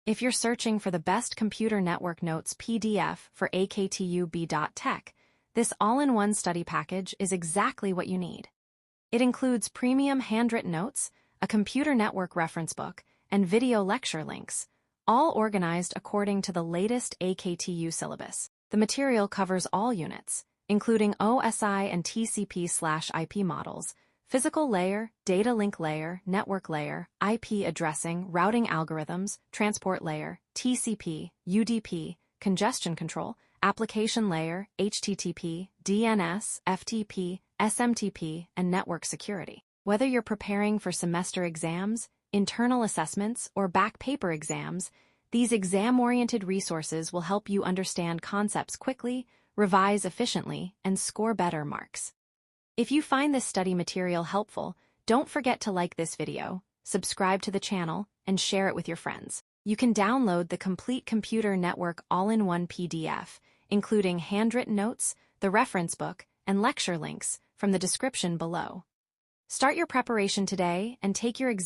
If you're searching for the best computer network notes PDF for AKTU B.Tech, this all-in-one study package is exactly what you need. It includes premium handwritten notes, a computer network reference book, and video lecture links, all organized according to the latest AKTU syllabus. The material covers all units, including OSI and TCP/IP models, physical layer, data link layer, network layer, IP addressing, routing algorithms, transport layer, TCP, UDP, congestion control, application layer, HTTP, DNS, FTP, SMTP, and network security. Whether you're preparing for semester exams, internal assessments, or back paper exams, these exam-oriented resources will help you understand concepts quickly, revise efficiently, and score better marks. If you find this study material helpful, don't forget to like this video, subscribe to the channel, and share it with your friends. You can download the complete computer network all-in-one PDF, including handwritten notes, the reference book, and lecture links from the description below. Start your preparation today and take your exam